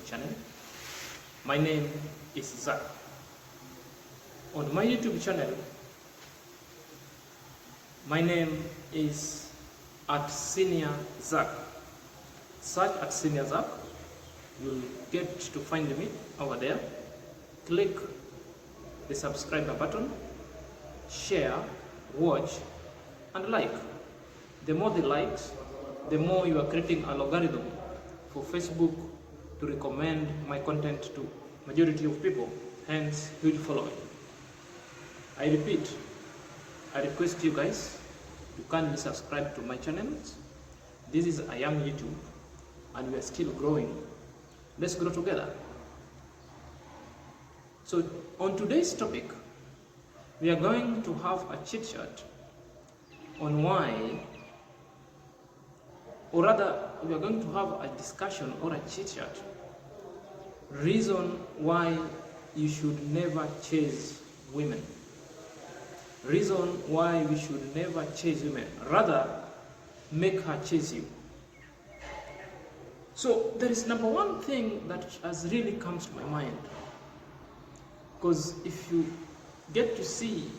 channel. My name is Zach. On my YouTube channel, my name is at Senior Zach. Search at Senior Zach. You'll get to find me over there. Click the subscribe button, share, watch, and like. The more the likes, the more you are creating a logarithm for Facebook to recommend my content to majority of people, hence huge following. I repeat, I request you guys to kindly subscribe to my channels. This is a young YouTube and we are still growing. Let's grow together. So on today's topic, we are going to have a chit chat on why, or rather, we are going to have a discussion or a chit chat, reason why you should never chase women. Reason why we should never chase women, rather make her chase you. So there is number one thing that has really come to my mind, because if you get to see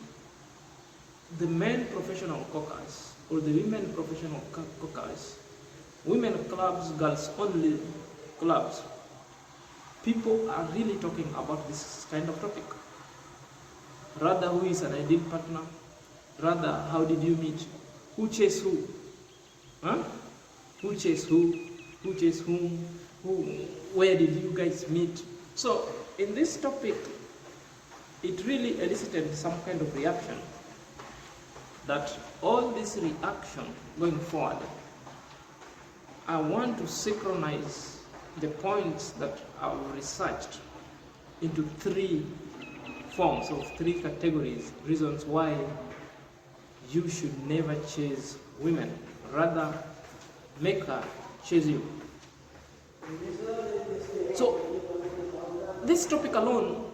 the men professional cockers or the women professional cockers, women clubs, girls only clubs, people are really talking about this kind of topic. Rather, who is an ideal partner? Rather, how did you meet? Who chased who? Huh? Who chased who? Who chased whom? Where did you guys meet? So, in this topic, it really elicited some kind of reaction. That all this reaction going forward, I want to synchronize the points that I've researched into three forms of three categories, reasons why you should never chase women, rather make her chase you. So this topic alone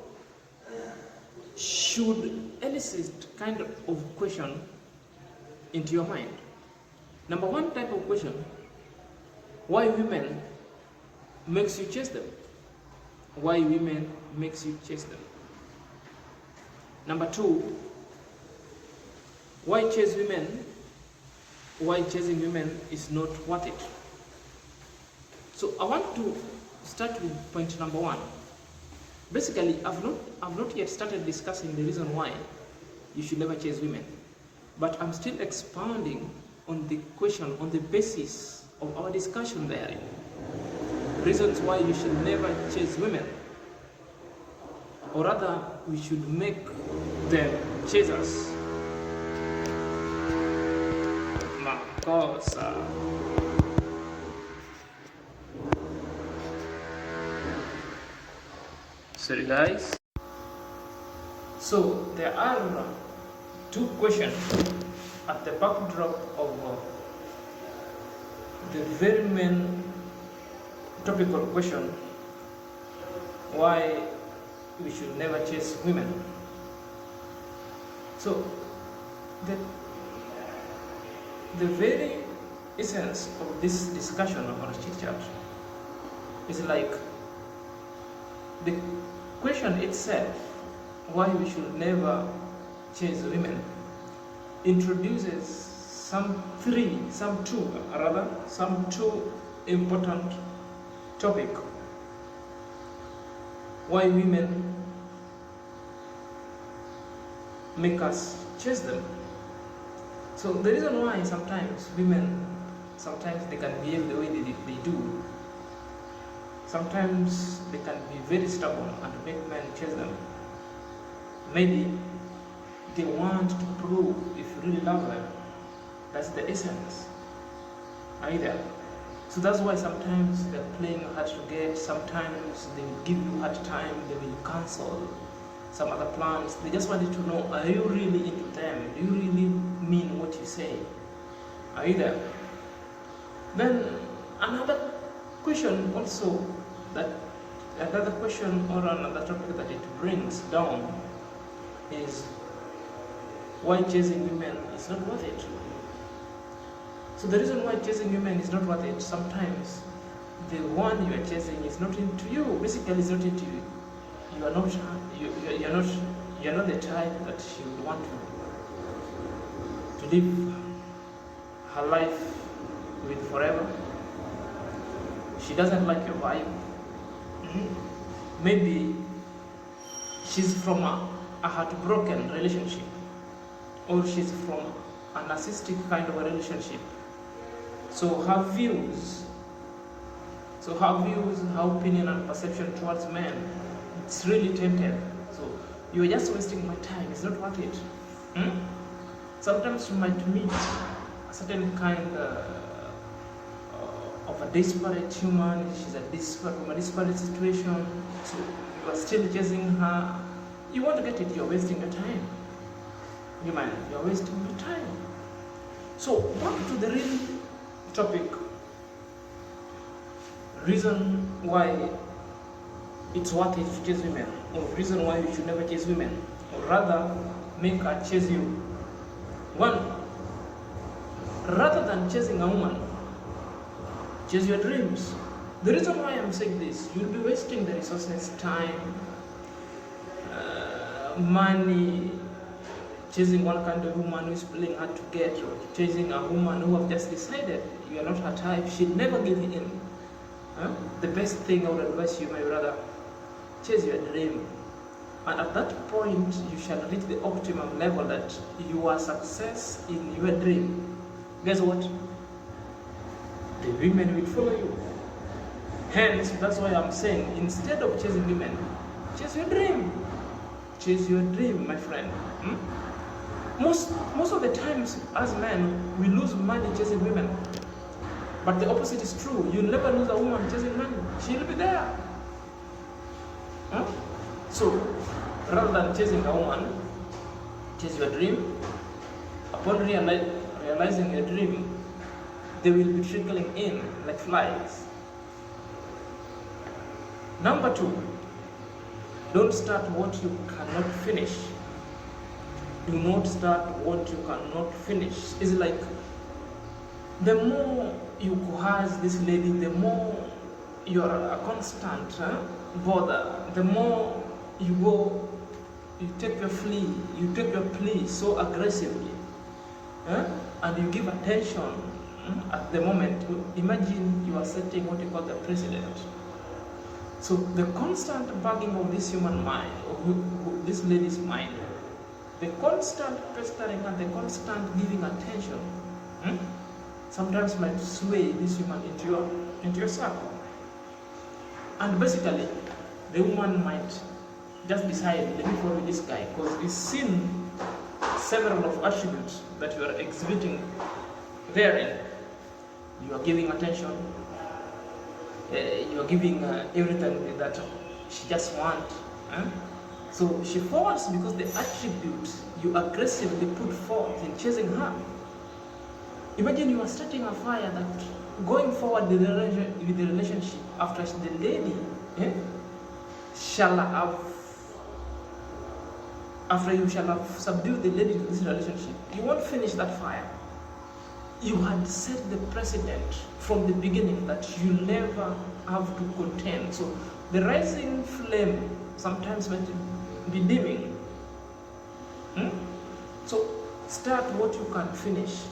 should elicit kind of question into your mind. Number one type of question: why women makes you chase them? Why women makes you chase them? Number two, why chase women? Why chasing women is not worth it? So I want to start with point number one. Basically, I've not yet started discussing the reason why you should never chase women, but I'm still expounding on the question, on the basis of our discussion there. Reasons why you should never chase women, or rather, we should make them chase us. Makosa. Sorry guys. So there are two questions at the backdrop of the very main topical question: why we should never chase women. So the very essence of this discussion or chit chat is like the question itself, why we should never chase women, introduces some two important topic. Why women make us chase them. So the reason why sometimes women, they can behave the way they do. Sometimes they can be very stubborn and make men chase them. Maybe they want to prove if you really love them. That's the essence. Either. So that's why sometimes they're playing hard to get, sometimes they will give you hard time, they will cancel some other plans. They just wanted to know, are you really into them? Do you really mean what you say? Either. Then another question also, that another question or another topic that it brings down is why chasing women is not worth it. So the reason why chasing women is not worth it, sometimes the one you are chasing is not into you. Basically, it's not into you. You are not. You are not the type that she would want to live her life with forever. She doesn't like your vibe. Maybe she's from a heartbroken relationship, or she's from a narcissistic kind of a relationship. So her views, her opinion and perception towards men, it's really tainted. So you're just wasting my time. It's not worth it. Sometimes you might meet a certain kind of a desperate human. She's from a desperate situation. So you are still chasing her. You want to get it. You're wasting your time. You're wasting your time. So back to the real topic. Reason why it's worth it to chase women, or reason why you should never chase women, or rather make her chase you. One, rather than chasing a woman, chase your dreams. The reason why I'm saying this, you'll be wasting the resources, time, money, chasing one kind of woman who is pulling hard to get, or chasing a woman who have just decided you are not her type, she'll never give you in. The best thing I would advise you, my brother, chase your dream. And at that point, you shall reach the optimum level that you are success in your dream. Guess what? The women will follow you. Hence, that's why I'm saying, instead of chasing women, chase your dream. Chase your dream, my friend. Most of the times, as men, we lose money chasing women. But the opposite is true. You'll never lose a woman chasing money. She'll be there. So, rather than chasing a woman, chase your dream. Upon realizing your dream, they will be trickling in like flies. Number 2, don't start what you cannot finish. Do not start what you cannot finish. It's like, the more you coerce this lady, the more you're a constant bother. The more you take your plea so aggressively, and you give attention at the moment. Imagine you are setting what you call the precedent. So the constant bugging of this human mind, of this lady's mind, the constant pestering and the constant giving attention, sometimes might sway this woman into your circle. And basically, the woman might just decide, let me follow this guy, because he's seen several of attributes that you are exhibiting therein. You are giving attention, you are giving everything that she just wants. So she falls because the attributes you aggressively put forth in chasing her. Imagine you are starting a fire that going forward with the relationship, after the lady after you shall have subdued the lady to this relationship, you won't finish that fire. You had set the precedent from the beginning that you never have to contend. So the rising flame sometimes might be dimming. So start what you can finish.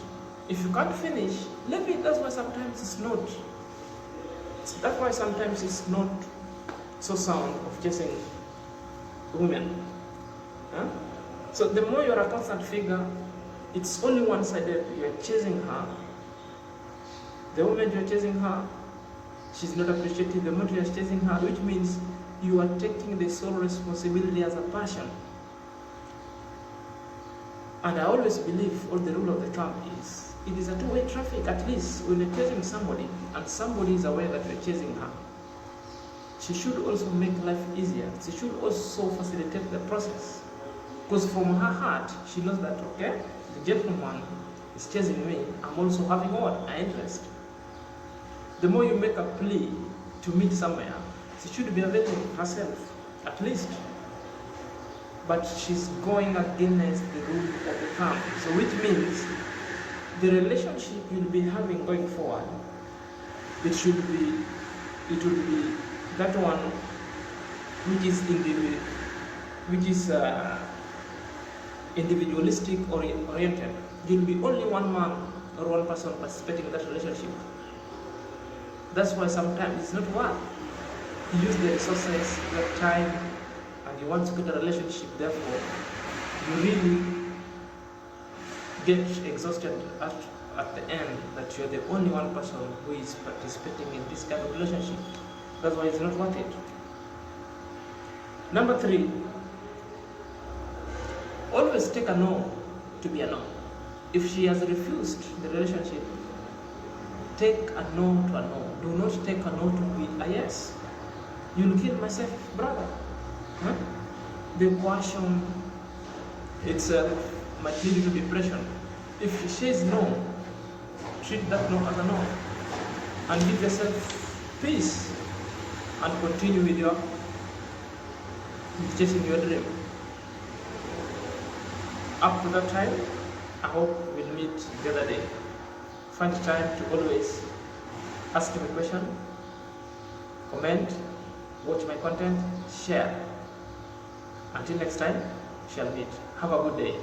If you can't finish, leave it. That's why sometimes it's not. That's why sometimes it's not so sound of chasing women. So the more you're a constant figure, it's only one-sided. You're chasing her. The moment you're chasing her, she's not appreciative. The moment you're chasing her, which means you are taking the sole responsibility as a passion. And I always believe, or the rule of the thumb is, it is a two-way traffic. At least when you're chasing somebody, and somebody is aware that you're chasing her, she should also make life easier. She should also facilitate the process. Because from her heart, she knows that, okay, the gentleman is chasing me. I'm also having what? An interest. The more you make a plea to meet somewhere, she should be availing herself, at least. But she's going against the rule of the thumb. So which means the relationship you'll be having going forward, it should be it will be that one which is individualistic oriented. You'll be only one man or one person participating in that relationship. That's why sometimes it's not worth. You use the resources, your time, and you want to get a relationship. Therefore, you really get exhausted at the end that you're the only one person who is participating in this kind of relationship. That's why it's not worth it. Number 3, always take a no to be a no. If she has refused the relationship, take a no to a no. Do not take a no to be a yes. You'll kill myself, brother. Huh? The coercion itself might lead you to depression. If she says no, treat that no as a no, and give yourself peace, and continue with your chasing your dream. Up to that time, I hope we'll meet the other day. Find time to always ask me a question, comment, watch my content, share. Until next time, shall meet. Have a good day.